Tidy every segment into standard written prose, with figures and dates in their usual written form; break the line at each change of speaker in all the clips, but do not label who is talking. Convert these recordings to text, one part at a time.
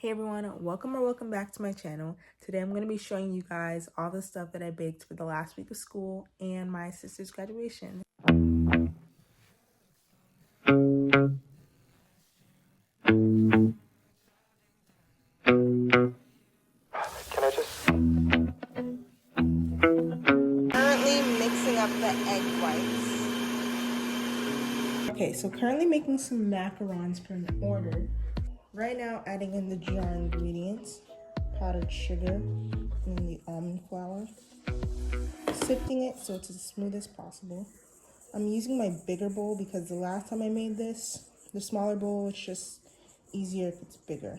Hey everyone, welcome back to my channel. Today I'm going to be showing you guys all the stuff that I baked for the last week of school and my sister's graduation.
Can I just...
Currently mixing up the egg whites. Okay, so currently making some macarons for an order. Right now adding in the jar ingredients, powdered sugar, and then the almond flour. Sifting it so it's as smooth as possible. I'm using my bigger bowl because the last time I made this, the smaller bowl, it's just easier if it's bigger.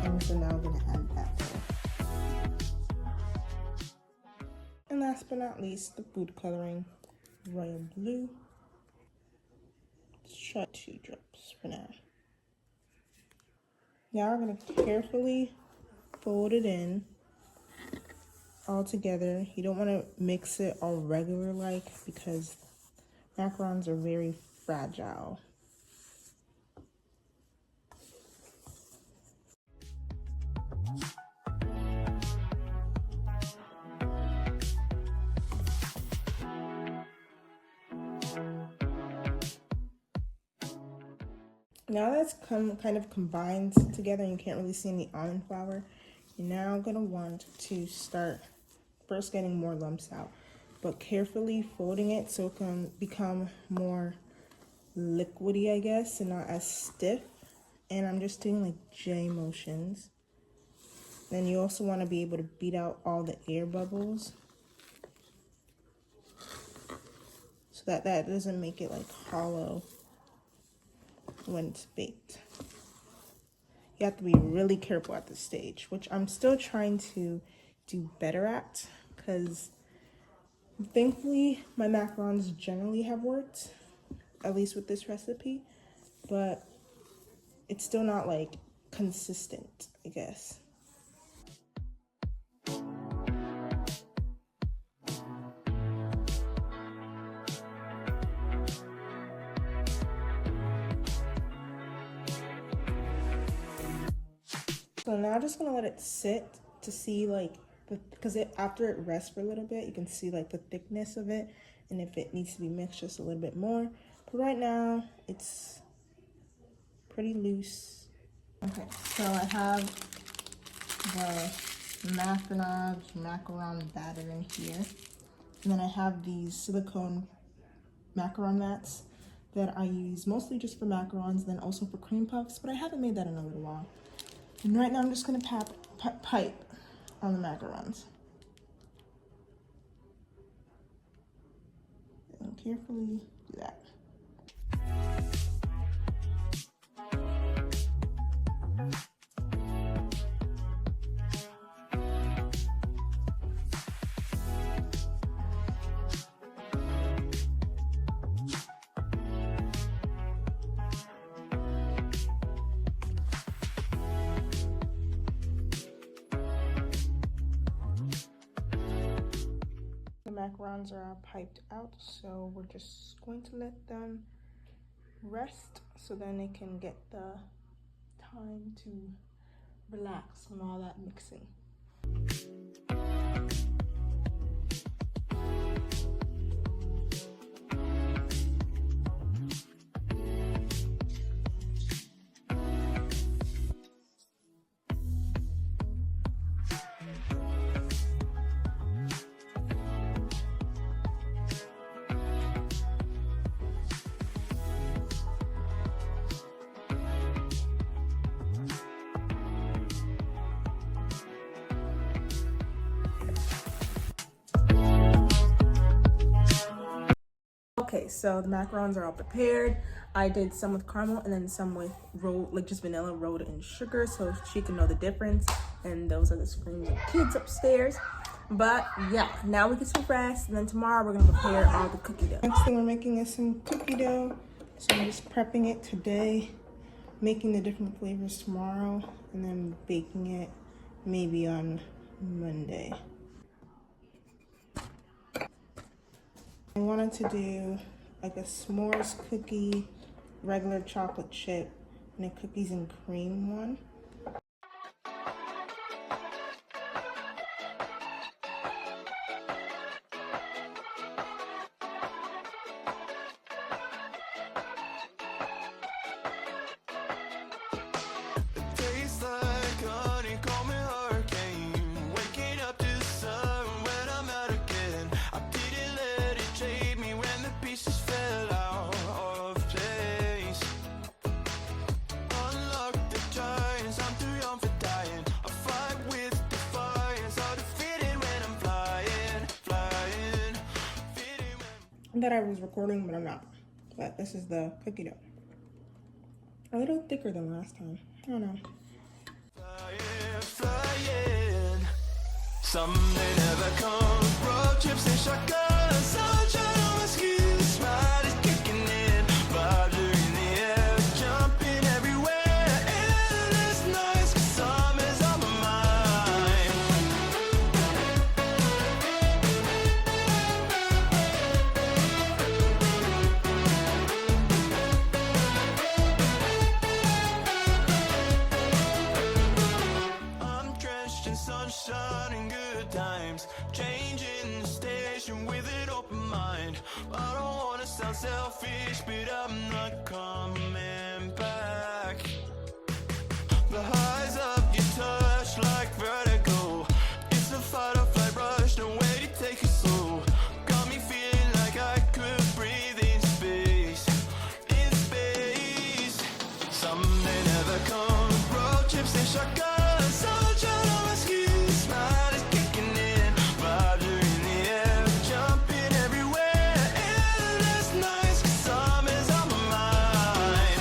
And so now I'm gonna add that bowl. And last but not least, the food coloring, royal blue. Let's try 2 drops for now. Now we're gonna carefully fold it in all together. You don't want to mix it all regular like because macarons are very fragile. Now that's kind of combined together and you can't really see any almond flour, you're now gonna want to start first getting more lumps out, but carefully folding it so it can become more liquidy, I guess, and not as stiff. And I'm just doing like J motions. Then you also want to be able to beat out all the air bubbles so that doesn't make it like hollow when it's baked. You have to be really careful at this stage, which I'm still trying to do better at because thankfully my macarons generally have worked, at least with this recipe, but it's still not like consistent, I guess. So now I'm just gonna let it sit to see like because after it rests for a little bit, you can see like the thickness of it and if it needs to be mixed just a little bit more. But right now it's pretty loose. Okay, so I have the macaron batter in here, and then I have these silicone macaron mats that I use mostly just for macarons, then also for cream puffs, but I haven't made that in a little while. And right now I'm just gonna pipe on the macarons. And carefully do that. The macarons are piped out, so we're just going to let them rest so then they can get the time to relax from all that mixing. Okay, so the macarons are all prepared. I did some with caramel and then some with just vanilla rolled in sugar so she can know the difference. And those are the screams of kids upstairs. But yeah, now we get some rest and then tomorrow we're gonna prepare all the cookie dough. Next thing we're making is some cookie dough. So I'm just prepping it today, making the different flavors tomorrow, and then baking it maybe on Monday. I wanted to do like a s'mores cookie, regular chocolate chip, and a cookies and cream one. I thought I was recording, but I'm not. But this is the cookie dough. A little thicker than last time. I don't know. Someday never comes. Road trips and shotguns. Sunshine on my skin. Smile is kicking in. Vibes are in the air. Jumping everywhere. Endless nights. 'Cause summer's on my mind. I'm drenched in sunshine and good times, changing the station with an open mind. I don't wanna sound selfish, but I'm not coming back. The highs of your touch like vertigo. It's a fight or flight rush, no way to take it slow. Got me feeling like I could breathe in space, in space. Someday never comes. Road trips and shotguns. Sunshine on my skin. Smile is kicking in. Vibes are in the air. Jumping everywhere. Endless nights. 'Cause summer's on my mind.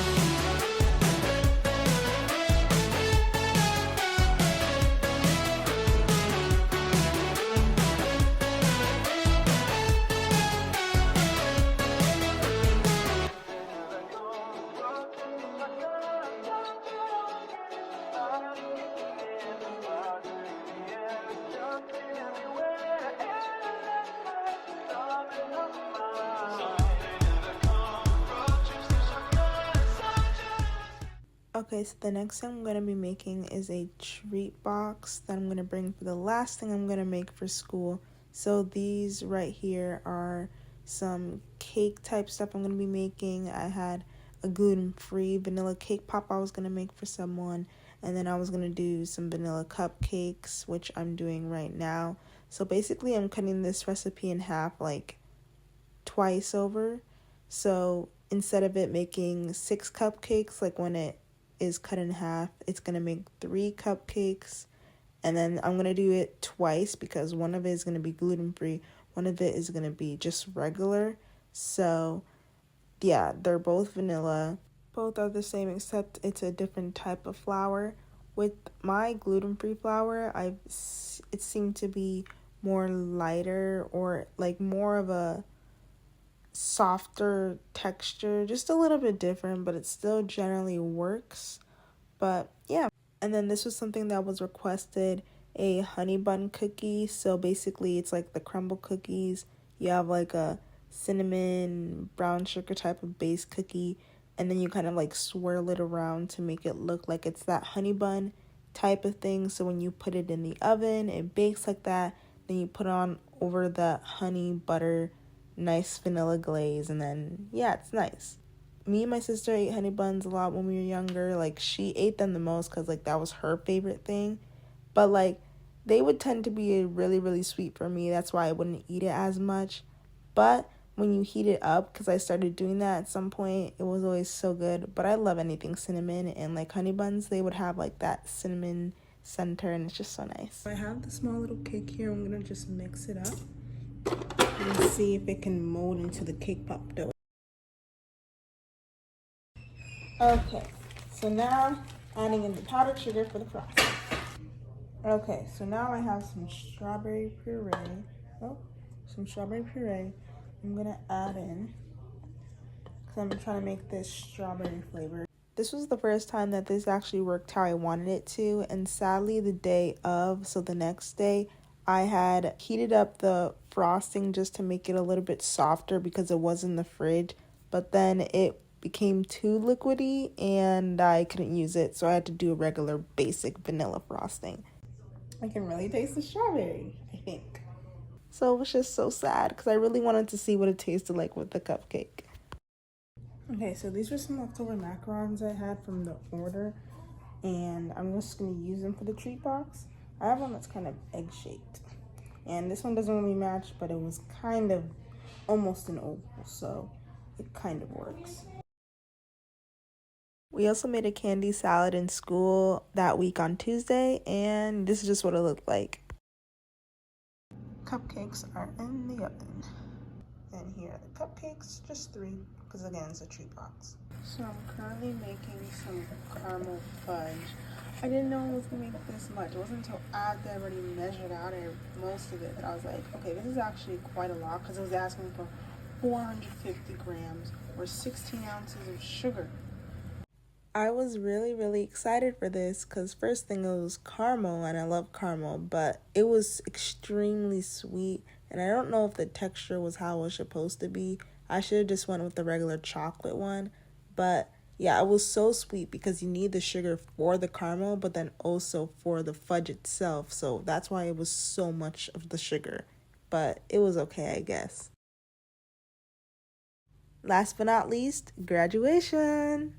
Okay, so the next thing I'm going to be making is a treat box that I'm going to bring for the last thing I'm going to make for school. So these right here are some cake type stuff I'm going to be making. I had a gluten-free vanilla cake pop I was going to make for someone. And then I was going to do some vanilla cupcakes, which I'm doing right now. So basically I'm cutting this recipe in half like twice over. So instead of it making 6 cupcakes, like when it is cut in half, it's gonna make 3 cupcakes, and then I'm gonna do it twice because one of it is gonna be gluten-free, one of it is gonna be just regular. So yeah, they're both vanilla, both are the same except it's a different type of flour. With my gluten-free flour, it seemed to be more lighter, or like more of a softer texture, just a little bit different, but it still generally works. But yeah, and then this was something that was requested, a honey bun cookie. So basically it's like the crumble cookies, you have like a cinnamon brown sugar type of base cookie, and then you kind of like swirl it around to make it look like it's that honey bun type of thing. So when you put it in the oven, it bakes like that, then you put on over the honey butter nice vanilla glaze, and then yeah, it's nice. Me and my sister ate honey buns a lot when we were younger. Like she ate them the most because like that was her favorite thing, but like they would tend to be really sweet for me. That's why I wouldn't eat it as much. But when you heat it up, because I started doing that at some point, it was always so good. But I love anything cinnamon, and like honey buns, they would have like that cinnamon center, and it's just so nice. I have the small little cake here. I'm gonna just mix it up and see if it can mold into the cake pop dough. Okay, so now adding in the powdered sugar for the frosting. Okay, so now I have some strawberry puree. I'm gonna add in, because I'm trying to make this strawberry flavor. This was the first time that this actually worked how I wanted it to, and sadly the day of, so the next day, I had heated up the frosting just to make it a little bit softer because it was in the fridge, but then it became too liquidy and I couldn't use it, so I had to do a regular basic vanilla frosting. I can really taste the strawberry, I think. So it was just so sad because I really wanted to see what it tasted like with the cupcake. Okay, so these were some leftover macarons I had from the order, and I'm just going to use them for the treat box. I have one that's kind of egg-shaped, and this one doesn't really match, but it was kind of almost an oval, so it kind of works. We also made a candy salad in school that week on Tuesday, and this is just what it looked like. Cupcakes are in the oven. And here are the cupcakes, just 3, because again, it's a treat box. So I'm currently making some caramel fudge. I didn't know it was gonna make this much. It wasn't until after I already measured out most of it that I was like, okay, this is actually quite a lot, because it was asking for 450 grams or 16 ounces of sugar. I was really excited for this because first thing, it was caramel and I love caramel, but it was extremely sweet and I don't know if the texture was how it was supposed to be. I should have just went with the regular chocolate one, but yeah, it was so sweet because you need the sugar for the caramel but then also for the fudge itself, so that's why it was so much of the sugar, but it was okay, I guess. Last but not least, graduation.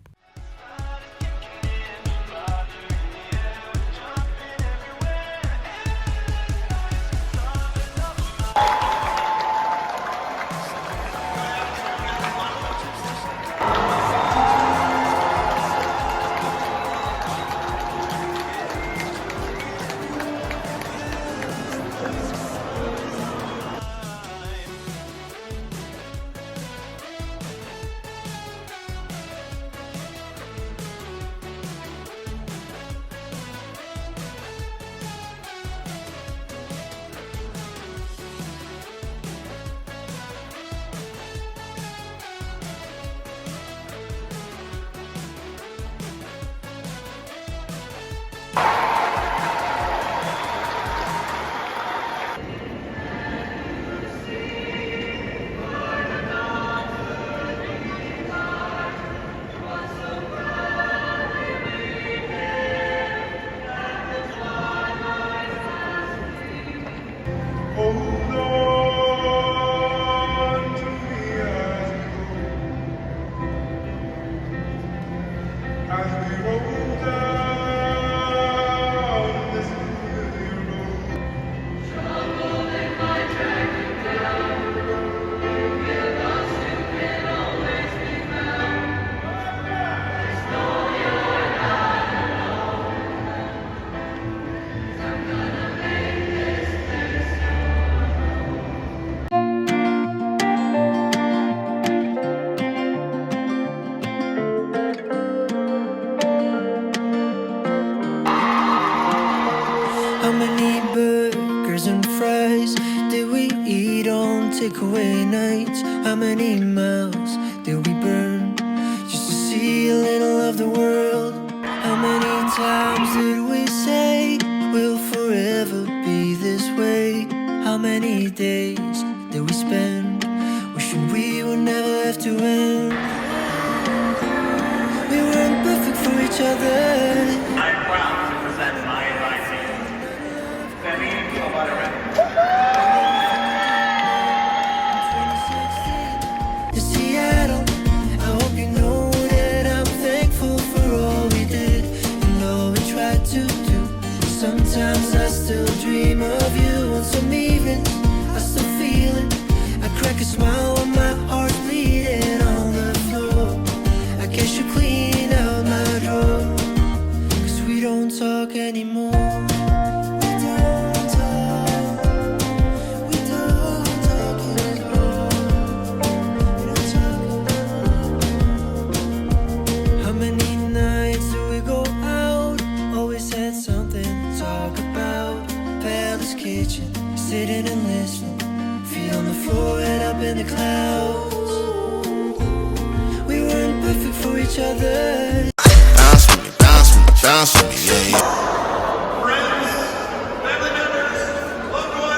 Takeaway nights, how many miles did we burn just to see a little of the world? How many times did we say we'll forever be this way? How many days did we spend wishing we would never have to end? We weren't perfect for each other.
I'm proud to present my advisee, Funmi.
Sometimes I still dream of you. On some evenings I still feel it. I crack a smile when my heart's bleeding on the floor. I guess you clean out my drawer, 'cause we don't talk anymore. We don't talk anymore. We don't talk anymore. How many nights do we go out? Always had something talk about. Palace kitchen, sitting and listening, feet on the floor and up in the clouds. We weren't perfect for each other.
Bounce with me, bounce with me, bounce with me, yeah, yeah.
Friends, family members, loved ones.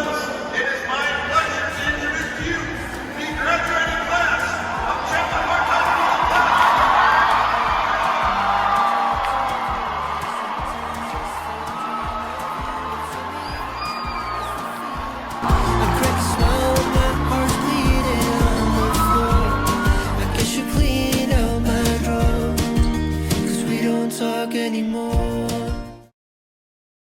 anymore.